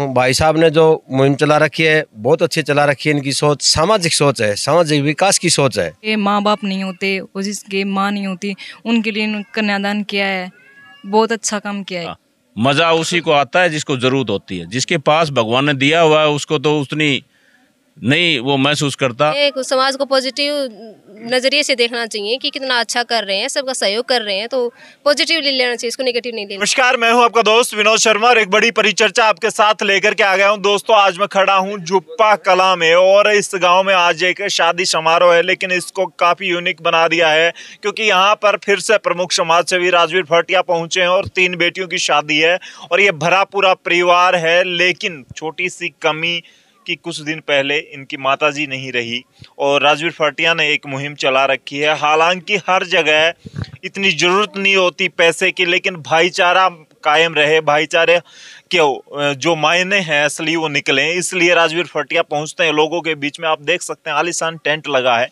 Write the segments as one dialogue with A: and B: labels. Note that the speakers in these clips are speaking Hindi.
A: हूँ। भाई साहब ने जो मुहिम चला रखी है बहुत अच्छी चला रखी है। इनकी सोच सामाजिक सोच है, सामाजिक विकास की सोच है।
B: ये माँ बाप नहीं होते और जिसके माँ नहीं होती उनके लिए कन्यादान किया है, बहुत अच्छा काम किया है।
C: मजा उसी को आता है जिसको जरूरत होती है। जिसके पास भगवान ने दिया हुआ है उसको तो उतनी नहीं वो महसूस करता।
D: एक समाज को पॉजिटिव नजरिए से देखना चाहिए कि कितना अच्छा कर रहे हैं, सबका सहयोग कर रहे हैं, तो पॉजिटिवली लेना चाहिए, इसको नेगेटिव नहीं लेना।
E: नमस्कार, मैं हूं आपका दोस्त विनोद शर्मा और एक बड़ी परिचर्चा आपके साथ लेकर के आ गया हूं। दोस्तों, आज मैं खड़ा हूं जुप्पा कला में और इस गांव में आज एक शादी समारोह है, लेकिन इसको काफी यूनिक बना दिया है क्योंकि यहां पर फिर से प्रमुख समाज सेवी राजवीर भटिया पहुंचे हैं और 3 बेटियों की शादी है और ये भरा पूरा परिवार है। लेकिन छोटी सी कमी कि कुछ दिन पहले इनकी माताजी नहीं रही और राजवीर भटिया ने एक मुहिम चला रखी है। हालांकि हर जगह इतनी ज़रूरत नहीं होती पैसे की, लेकिन भाईचारा कायम रहे, भाईचारे के जो मायने हैं असली वो निकले, इसलिए राजवीर भटिया पहुंचते हैं लोगों के बीच में। आप देख सकते हैं आलीशान टेंट लगा है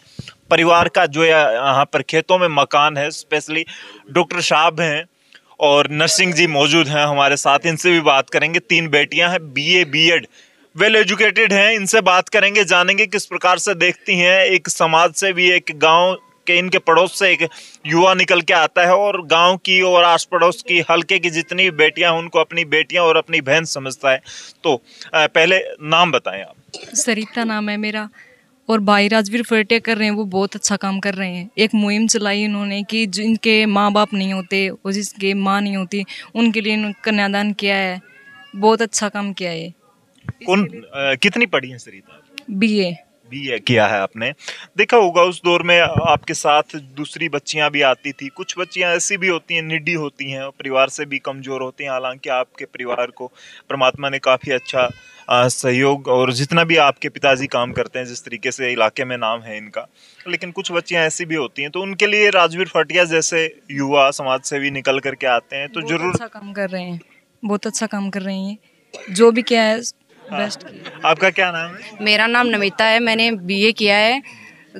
E: परिवार का, जो यहाँ पर खेतों में मकान है। स्पेशली डॉक्टर साहब हैं और नरसिंह जी मौजूद हैं हमारे साथ, इनसे भी बात करेंगे। 3 बेटियां हैं, BA B.Ed, वेल एजुकेटेड हैं। इनसे बात करेंगे, जानेंगे किस प्रकार से देखती हैं एक समाज से भी, एक गांव के इनके पड़ोस से एक युवा निकल के आता है और गांव की और आस पड़ोस की हल्के की जितनी बेटियां हैं उनको अपनी बेटियां और अपनी बहन समझता है। तो पहले नाम बताएं आप।
B: सरिता नाम है मेरा और भाई राजवीर भटिया कर रहे हैं, वो बहुत अच्छा काम कर रहे हैं। एक मुहिम चलाई उन्होंने कि जिनके माँ बाप नहीं होते और जिसके माँ नहीं होती उनके लिए कन्यादान किया है, बहुत अच्छा काम किया है।
E: कितनी पढ़ी हैं सरिता?
B: BA
E: किया है आपने। देखा होगा उस दौर में आपके साथ दूसरी बच्चियां भी आती थी, कुछ बच्चियां ऐसी भी होती हैं, निडी होती हैं, परिवार से भी कमजोर होती हैं। हालांकि आपके परिवार को परमात्मा ने काफ़ी अच्छा सहयोग और जितना भी आपके पिताजी काम करते हैं, जिस तरीके से इलाके में नाम है इनका, लेकिन कुछ बच्चियां ऐसी भी होती हैं, तो उनके लिए राजवीर भटिया जैसे युवा समाज सेवी निकल करके आते हैं तो जरूर
B: अच्छा काम कर रहे हैं, बहुत अच्छा काम कर रहे हैं। जो भी किया है बेस्ट किया।
E: आपका क्या नाम है?
F: मेरा नाम नमिता है, मैंने BA किया है।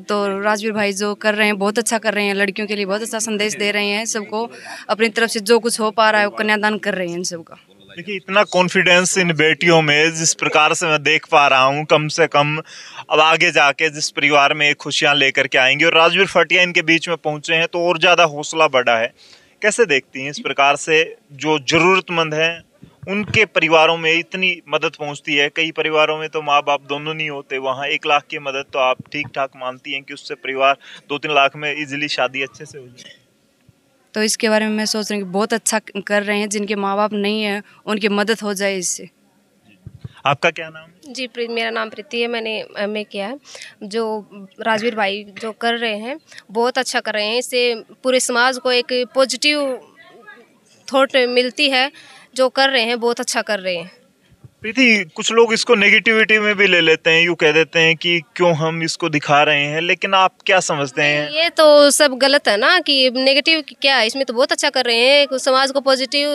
F: तो राजवीर भाई जो कर रहे हैं बहुत अच्छा कर रहे हैं, लड़कियों के लिए बहुत अच्छा संदेश दे रहे हैं, सबको अपनी तरफ से जो कुछ हो पा रहा है वो कन्यादान कर रहे हैं इन सबका।
E: देखिए, इतना कॉन्फिडेंस इन बेटियों में जिस प्रकार से मैं देख पा रहा हूँ, कम से कम अब आगे जाके जिस परिवार में खुशियाँ लेकर के आएंगे और राजवीर भटिया इनके बीच में पहुँचे हैं तो और ज़्यादा हौसला बढ़ा है। कैसे देखती हैं इस प्रकार से जो ज़रूरतमंद हैं उनके परिवारों में इतनी मदद पहुंचती है? कई परिवारों में तो माँ बाप दोनों नहीं होते, वहाँ 1 लाख की मदद तो आप ठीक ठाक मानती हैं कि उससे परिवार 2-3 लाख में इजीली शादी अच्छे से हो जाए।
F: तो इसके बारे में मैं सोच रही हूँ कि बहुत अच्छा कर रहे हैं, जिनके माँ बाप नहीं है उनकी मदद हो जाए इससे।
E: आपका क्या नाम है?
D: जी, मेरा नाम प्रीति है, मैंने MA किया है। जो राजवीर भाई जो कर रहे हैं बहुत अच्छा कर रहे हैं, इससे पूरे समाज को एक पॉजिटिव थॉट मिलती है। जो कर रहे हैं बहुत अच्छा कर रहे हैं।
E: प्रीति, कुछ लोग इसको नेगेटिविटी में भी ले लेते हैं, यूँ कह देते हैं कि क्यों हम इसको दिखा रहे हैं, लेकिन आप क्या समझते हैं?
D: ये तो सब गलत है ना कि नेगेटिव क्या है, इसमें तो बहुत अच्छा कर रहे हैं। समाज को पॉजिटिव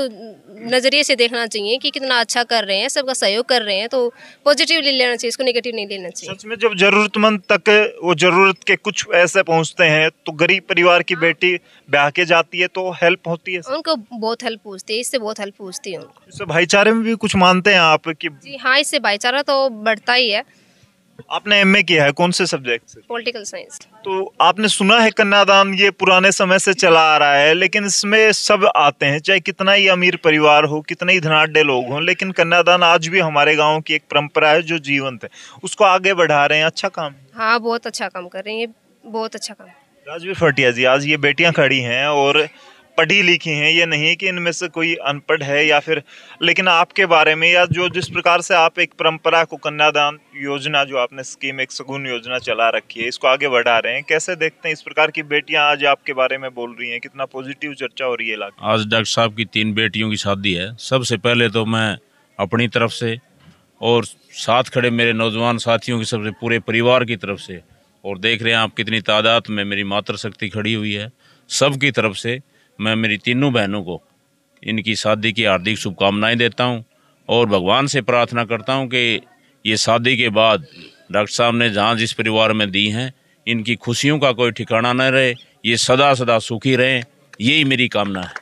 D: नज़रिए से देखना चाहिए कि कितना अच्छा कर रहे हैं, सबका सहयोग कर रहे हैं, तो पॉजिटिवली लेना चाहिए, इसको नेगेटिव नहीं लेना चाहिए।
E: सच में जब जरूरतमंद तक वो जरूरत के कुछ ऐसे पहुंचते हैं तो गरीब परिवार की बेटी ब्याह के जाती है तो हेल्प होती है,
D: उनको बहुत हेल्प पूछती है, इससे बहुत हेल्प पूछती है उनको।
E: इससे भाईचारे में भी कुछ मानते हैं आप कि?
D: जी हाँ, इससे भाईचारा तो बढ़ता ही है।
E: आपने MA किया है, कौन से सब्जेक्ट से?
D: Political science.
E: तो आपने सुना है कन्यादान ये पुराने समय से चला आ रहा है, लेकिन इसमें सब आते हैं, चाहे कितना ही अमीर परिवार हो, कितने ही धनाढ्य लोग हों, लेकिन कन्यादान आज भी हमारे गांव की एक परंपरा है जो जीवंत है, उसको आगे बढ़ा रहे हैं। अच्छा काम।
D: हाँ, बहुत अच्छा काम कर रहे हैं, ये बहुत अच्छा काम।
E: राजवीर भटिया जी, आज ये बेटियां खड़ी हैं और पढ़ी लिखी हैं, ये नहीं कि इनमें से कोई अनपढ़ है या फिर, लेकिन आपके बारे में या जो जिस प्रकार से आप एक परंपरा को, कन्यादान योजना जो आपने स्कीम, एक सगुन योजना चला रखी है, इसको आगे बढ़ा रहे हैं, कैसे देखते हैं इस प्रकार की बेटियां आज आपके बारे में बोल रही हैं, कितना पॉजिटिव चर्चा हो रही है इलाके?
C: आज डॉक्टर साहब की 3 बेटियों की शादी है। सबसे पहले तो मैं अपनी तरफ से और साथ खड़े मेरे नौजवान साथियों की सबसे पूरे परिवार की तरफ से, और देख रहे हैं आप कितनी तादाद में मेरी मातृशक्ति खड़ी हुई है, सबकी तरफ से मैं मेरी तीनों बहनों को इनकी शादी की हार्दिक शुभकामनाएं देता हूं और भगवान से प्रार्थना करता हूं कि ये शादी के बाद डॉक्टर साहब ने जहां जिस परिवार में दी हैं, इनकी खुशियों का कोई ठिकाना न रहे, ये सदा सदा सुखी रहें, यही मेरी कामना है।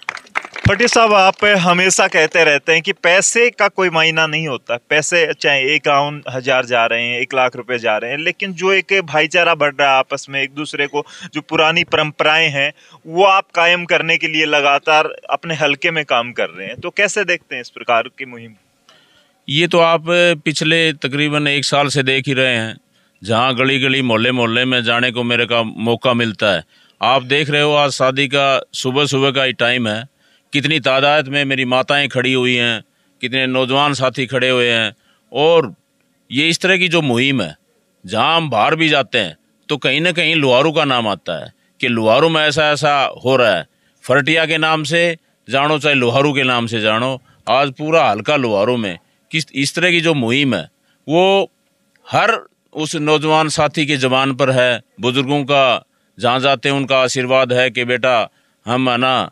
E: फटी साहब, आप हमेशा कहते रहते हैं कि पैसे का कोई मायना नहीं होता, पैसे चाहे 51,000 जा रहे हैं, 1 लाख रुपए जा रहे हैं, लेकिन जो एक भाईचारा बढ़ रहा है आपस में, एक दूसरे को जो पुरानी परंपराएं हैं वो आप कायम करने के लिए लगातार अपने हलके में काम कर रहे हैं, तो कैसे देखते हैं इस प्रकार की मुहिम?
C: ये तो आप पिछले तकरीबन 1 साल से देख ही रहे हैं, जहाँ गली गली मोहल्ले मोहल्ले में जाने को मेरे का मौका मिलता है। आप देख रहे हो आज शादी का सुबह सुबह का ही टाइम है, कितनी तादाद में मेरी माताएं खड़ी हुई हैं, कितने नौजवान साथी खड़े हुए हैं। और ये इस तरह की जो मुहिम है, जहाँ हम बाहर भी जाते हैं तो कहीं ना कहीं लुहारू का नाम आता है कि लुहारू में ऐसा ऐसा हो रहा है। फरटिया के नाम से जानो चाहे लुहारू के नाम से जानो, आज पूरा हल्का लुहारू में किस इस तरह की जो मुहिम है वो हर उस नौजवान साथी के ज़बान पर है। बुज़ुर्गों का जहाँ जाते हैं उनका आशीर्वाद है कि बेटा हम है ना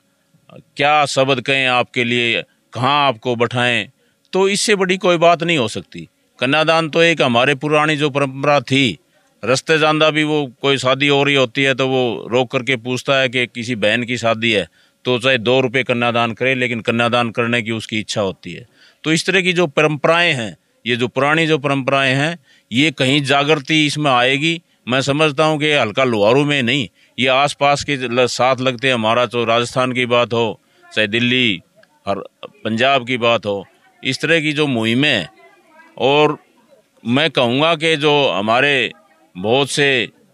C: क्या शब्द कहें आपके लिए, कहाँ आपको बैठाएं, तो इससे बड़ी कोई बात नहीं हो सकती। कन्यादान तो एक हमारे पुरानी जो परंपरा थी, रस्ते जानदा भी वो कोई शादी हो रही होती है तो वो रोक करके पूछता है कि किसी बहन की शादी है तो चाहे 2 रुपये कन्यादान करे, लेकिन कन्यादान करने की उसकी इच्छा होती है। तो इस तरह की जो परंपराएं हैं, ये जो पुरानी जो परंपराएं हैं, ये कहीं जागृति इसमें आएगी। मैं समझता हूँ कि हल्का लुहारू में नहीं, ये आसपास के साथ लगते हैं। हमारा तो राजस्थान की बात हो, चाहे दिल्ली और पंजाब की बात हो, इस तरह की जो मुहिमें हैं। और मैं कहूँगा कि जो हमारे बहुत से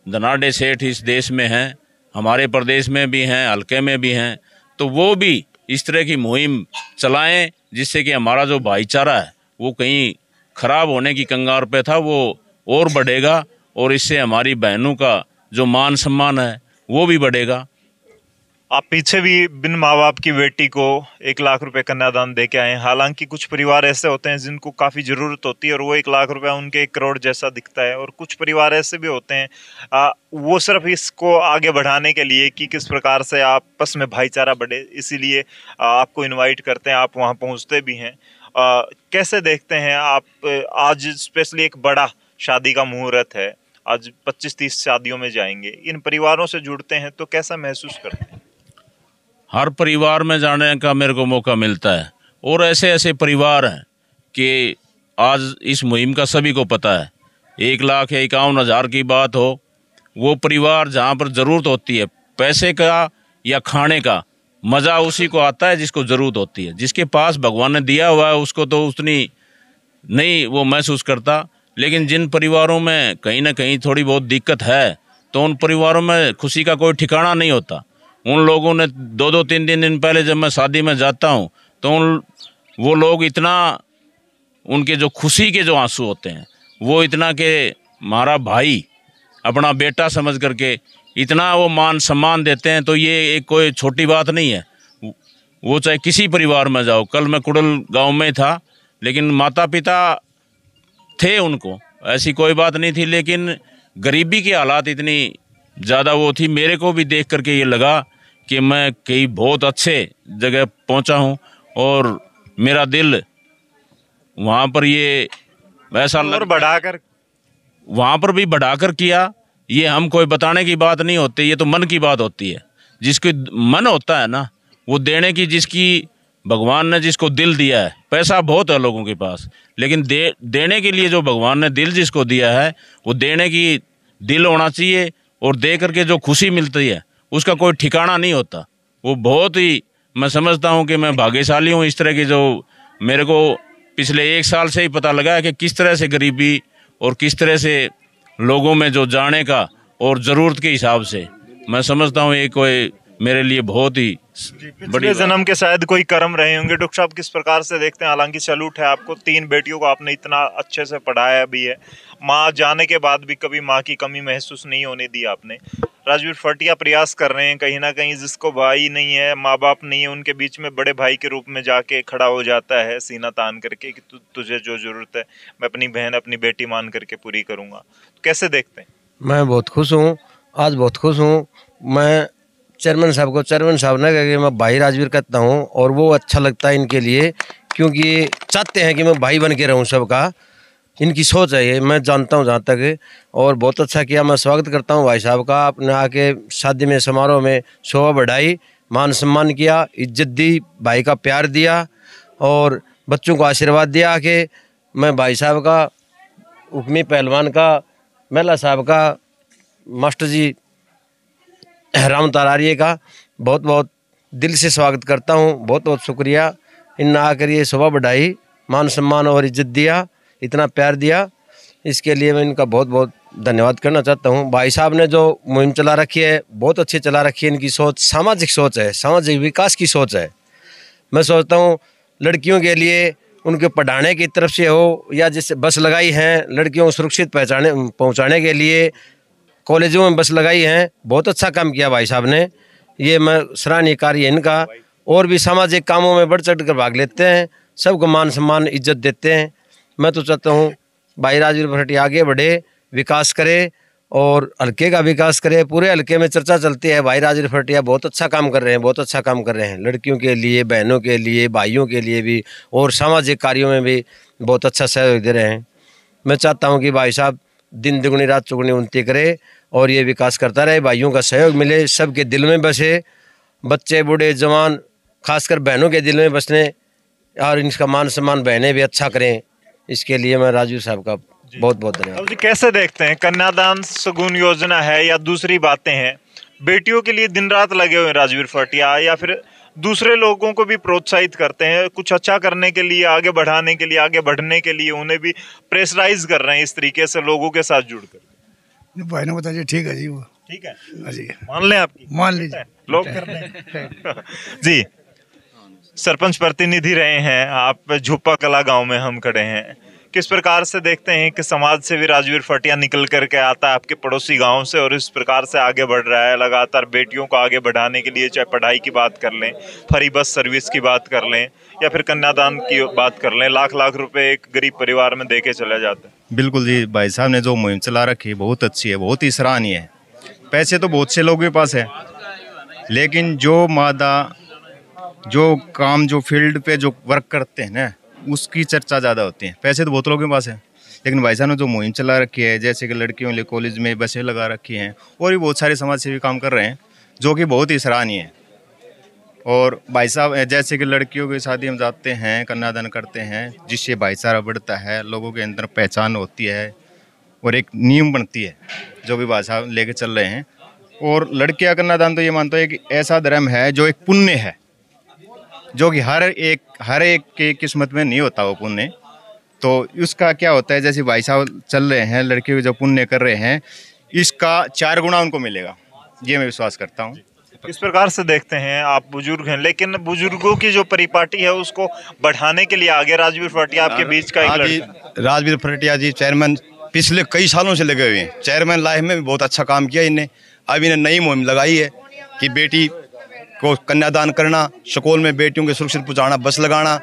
C: धनाढ़े सेठ इस देश में हैं, हमारे प्रदेश में भी हैं, हल्के में भी हैं, तो वो भी इस तरह की मुहिम चलाएं, जिससे कि हमारा जो भाईचारा है वो कहीं ख़राब होने की कगार पे था, वो और बढ़ेगा। और इससे हमारी बहनों का जो मान सम्मान है वो भी बढ़ेगा।
E: आप पीछे भी बिन माँ बाप की बेटी को 1 लाख रुपए कन्यादान दे के आए हैं। हालांकि कुछ परिवार ऐसे होते हैं जिनको काफ़ी ज़रूरत होती है और वो 1 लाख रुपया उनके 1 करोड़ जैसा दिखता है, और कुछ परिवार ऐसे भी होते हैं वो सिर्फ इसको आगे बढ़ाने के लिए कि किस प्रकार से आपस में भाईचारा बढ़े, इसीलिए आपको इन्वाइट करते हैं, आप वहाँ पहुँचते भी हैं। कैसे देखते हैं आप, आज स्पेशली एक बड़ा शादी का मुहूर्त है, आज 25-30 शादियों में जाएंगे, इन परिवारों से जुड़ते हैं तो कैसा महसूस करते हैं?
C: हर परिवार में जाने का मेरे को मौका मिलता है, और ऐसे ऐसे परिवार हैं कि आज इस मुहिम का सभी को पता है। 1 लाख या 51,000 की बात हो, वो परिवार जहाँ पर ज़रूरत होती है पैसे का या खाने का, मज़ा उसी को आता है जिसको ज़रूरत होती है। जिसके पास भगवान ने दिया हुआ है उसको तो उतनी नहीं वो महसूस करता, लेकिन जिन परिवारों में कहीं ना कहीं थोड़ी बहुत दिक्कत है तो उन परिवारों में खुशी का कोई ठिकाना नहीं होता। उन लोगों ने 2-2, 3-3 दिन पहले जब मैं शादी में जाता हूँ तो वो लोग इतना, उनके जो खुशी के जो आंसू होते हैं वो इतना कि हमारा भाई अपना बेटा समझ करके इतना वो मान सम्मान देते हैं। तो ये एक कोई छोटी बात नहीं है। वो चाहे किसी परिवार में जाओ, कल मैं कुड़ल गांव में था, लेकिन माता पिता थे, उनको ऐसी कोई बात नहीं थी, लेकिन गरीबी के हालात इतनी ज़्यादा वो थी। मेरे को भी देख करके ये लगा कि मैं कहीं बहुत अच्छे जगह पहुंचा हूं, और मेरा दिल वहाँ पर ये ऐसा
E: और बढ़ाकर,
C: वहाँ पर भी बढ़ाकर किया। ये हम कोई बताने की बात नहीं होती, ये तो मन की बात होती है। जिसको मन होता है ना, वो देने की, जिसकी भगवान ने जिसको दिल दिया है, पैसा बहुत है लोगों के पास, लेकिन देने के लिए जो भगवान ने दिल जिसको दिया है वो देने की दिल होना चाहिए, और दे करके जो खुशी मिलती है उसका कोई ठिकाना नहीं होता। वो बहुत ही, मैं समझता हूँ कि मैं भाग्यशाली हूँ। इस तरह की जो मेरे को पिछले 1 साल से ही पता लगा है कि किस तरह से गरीबी और किस तरह से लोगों में जो जाने का और ज़रूरत के हिसाब से, मैं समझता हूँ ये कोई मेरे लिए बहुत ही
E: बड़ी जन्म के शायद कोई कर्म रहे होंगे। डॉक्टर साहब किस प्रकार से देखते हैं? हालांकि सैल्यूट है आपको, 3 बेटियों को आपने इतना अच्छे से पढ़ाया भी है, माँ जाने के बाद भी कभी माँ की कमी महसूस नहीं होने दी आपने। राजवीर फरटिया प्रयास कर रहे हैं कहीं ना कहीं, जिसको भाई नहीं है, माँ बाप नहीं है, उनके बीच में बड़े भाई के रूप में जाके खड़ा हो जाता है सीना तान करके कि तुझे जो जरूरत है मैं अपनी बहन, अपनी बेटी मान करके पूरी करूँगा। तो कैसे देखते हैं?
A: मैं बहुत खुश हूँ, आज बहुत खुश हूँ। मैं चेयरमैन साहब को चेयरमैन साहब ना कह के मैं भाई राजवीर कहता हूँ, और वो अच्छा लगता है इनके लिए, क्योंकि चाहते हैं कि मैं भाई बन के रहूँ सबका। इनकी सोच है ये, मैं जानता हूँ जहाँ तक, और बहुत अच्छा किया। मैं स्वागत करता हूँ भाई साहब का, अपने आके शादी में समारोह में शोभा बढ़ाई। मान सम्मान किया, इज्जत दी, भाई का प्यार दिया और बच्चों को आशीर्वाद दिया कि मैं भाई साहब का, उकमी पहलवान का, मेला साहब का, मास्टर जी राम तारारिये का बहुत बहुत दिल से स्वागत करता हूँ। बहुत बहुत शुक्रिया, इन आकर ये शोभा बढ़ाई, मान सम्मान और इज्जत दिया, इतना प्यार दिया, इसके लिए मैं इनका बहुत बहुत धन्यवाद करना चाहता हूँ। भाई साहब ने जो मुहिम चला रखी है बहुत अच्छी चला रखी है। इनकी सोच सामाजिक सोच है, सामाजिक विकास की सोच है। मैं सोचता हूँ लड़कियों के लिए उनके पढ़ाने की तरफ से हो या जैसे बस लगाई हैं लड़कियों को सुरक्षित पहुँचाने के लिए, कॉलेजों में बस लगाई हैं, बहुत अच्छा काम किया भाई साहब ने। ये मैं सराहनीय कार्य है इनका। और भी सामाजिक कामों में बढ़ चढ़ कर भाग लेते हैं, सबको मान सम्मान इज्जत देते हैं। मैं तो चाहता हूँ भाई राजवीर फरटिया आगे बढ़े, विकास करे और हल्के का विकास करे। पूरे हल्के में चर्चा चलती है भाई राजवीर फरटिया बहुत अच्छा काम कर रहे हैं, बहुत अच्छा काम कर रहे हैं, लड़कियों के लिए, बहनों के लिए, भाइयों के लिए भी और सामाजिक कार्यों में भी बहुत अच्छा सहयोग दे रहे हैं। मैं चाहता हूँ कि भाई साहब दिन दुगनी रात चौगुनी उन्नति करे और ये विकास करता रहे, भाइयों का सहयोग मिले, सबके दिल में बसे, बच्चे बूढ़े जवान खासकर बहनों के दिल में बसने और इनका मान सम्मान बहनें भी अच्छा करें। इसके लिए मैं राजवीर साहब का बहुत बहुत धन्यवाद।
E: जी कैसे देखते हैं, कन्यादान सगुन योजना है या दूसरी बातें हैं, बेटियों के लिए दिन रात लगे हुए राजवीर फरटिया, या फिर दूसरे लोगों को भी प्रोत्साहित करते हैं कुछ अच्छा करने के लिए, आगे बढ़ाने के लिए, आगे बढ़ने के लिए उन्हें भी प्रेशराइज कर रहे हैं इस तरीके से लोगों के साथ जुड़कर?
G: भाई ने बताया ठीक है जी, वो
E: ठीक है
G: जी,
E: मान लें आपकी,
G: मान लीजिए
E: लोग कर रहे हैं। जी सरपंच प्रतिनिधि रहे हैं आप, झुप्पा कला गांव में हम खड़े हैं, किस प्रकार से देखते हैं कि समाज से भी राजवीर फरटिया निकल करके आता है आपके पड़ोसी गांव से और इस प्रकार से आगे बढ़ रहा है लगातार बेटियों को आगे बढ़ाने के लिए, चाहे पढ़ाई की बात कर लें, फ्री बस सर्विस की बात कर लें या फिर कन्यादान की बात कर लें, लाख लाख रुपए एक गरीब परिवार में दे के चले जाते हैं।
H: बिल्कुल जी, भाई साहब ने जो मुहिम चला रखी है बहुत अच्छी है, बहुत ही सराहनीय है। पैसे तो बहुत से लोगों के पास है, लेकिन जो मादा जो काम जो फील्ड पे जो वर्क करते हैं ना उसकी चर्चा ज़्यादा होती है। पैसे तो बहुत लोगों के पास है, लेकिन भाई साहब ने जो मुहिम चला रखी है, जैसे कि लड़कियों के लिए कॉलेज में बसें लगा रखी हैं और भी बहुत सारे समाज सेवी काम कर रहे हैं जो कि बहुत ही सराहनीय है। और भाई साहब जैसे कि लड़कियों की शादी हम जाते हैं, कन्यादान करते हैं, जिससे भाईचारा बढ़ता है, लोगों के अंदर पहचान होती है और एक नियम बनती है जो भी भाई साहब लेके चल रहे हैं। और लड़कियां कन्यादान तो ये मानता है कि ऐसा धर्म है जो एक पुण्य है, जो कि हर एक के किस्मत में नहीं होता वो पुण्य। तो उसका क्या होता है, जैसे भाई साहब चल रहे हैं, लड़के जो पुण्य कर रहे हैं इसका 4 गुना उनको मिलेगा, ये मैं विश्वास करता हूँ।
E: किस प्रकार से देखते हैं आप, बुजुर्ग हैं लेकिन बुजुर्गों की जो परिपाटी है उसको बढ़ाने के लिए आगे राजवीर फरटिया आपके बीच का एक लड़का।
I: राजवीर फरटिया जी चेयरमैन पिछले कई सालों से लगे हुए हैं, चेयरमैन लाइफ में भी बहुत अच्छा काम किया इन्हें। अब इन्हें नई मुहिम लगाई है कि बेटी को कन्यादान करना, स्कूल में बेटियों के सुरक्षित पहुँचाना, बस लगाना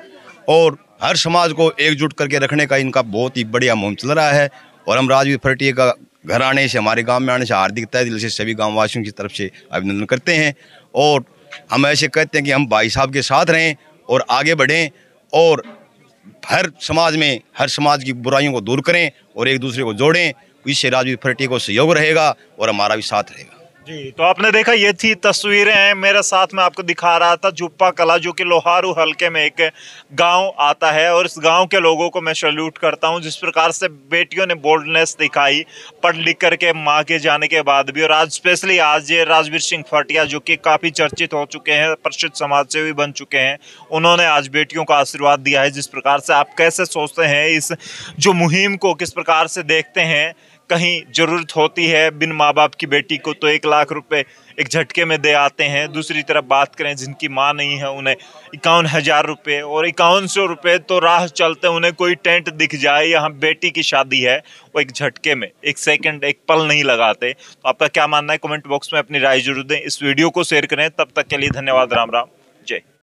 I: और हर समाज को एकजुट करके रखने का इनका बहुत ही बढ़िया मुहिम चल रहा है। और हम राजवीर फरटिया का घर आने से, हमारे गांव में आने से हार्दिक तहे दिल से सभी गांव वासियों की तरफ से अभिनंदन करते हैं। और हम ऐसे कहते हैं कि हम भाई साहब के साथ रहें और आगे बढ़ें और हर समाज की बुराइयों को दूर करें और एक दूसरे को जोड़ें। इससे राजवीर फरटिया को सहयोग रहेगा और हमारा भी साथ रहेगा।
E: जी तो आपने देखा, ये थी तस्वीरें हैं मेरे साथ में आपको दिखा रहा था झुप्पा कला, जो कि लोहारू हलके में एक गांव आता है और इस गांव के लोगों को मैं सैल्यूट करता हूं जिस प्रकार से बेटियों ने बोल्डनेस दिखाई पढ़ लिख करके माँ के जाने के बाद भी। और आज स्पेशली आज ये राजवीर सिंह फरटिया जो कि काफ़ी चर्चित हो चुके हैं, प्रसिद्ध समाज सेवी बन चुके हैं, उन्होंने आज बेटियों को आशीर्वाद दिया है। जिस प्रकार से आप कैसे सोचते हैं इस जो मुहिम को, किस प्रकार से देखते हैं, कहीं ज़रूरत होती है बिन माँ बाप की बेटी को तो 1 लाख रुपए एक झटके में दे आते हैं। दूसरी तरफ बात करें जिनकी माँ नहीं है उन्हें 51,000 रुपये और 5100 रुपये तो राह चलते उन्हें कोई टेंट दिख जाए, यहाँ बेटी की शादी है, वो एक झटके में 1 सेकंड 1 पल नहीं लगाते। तो आपका क्या मानना है, कमेंट बॉक्स में अपनी राय जरूर दें, इस वीडियो को शेयर करें। तब तक के लिए धन्यवाद, राम राम, जय।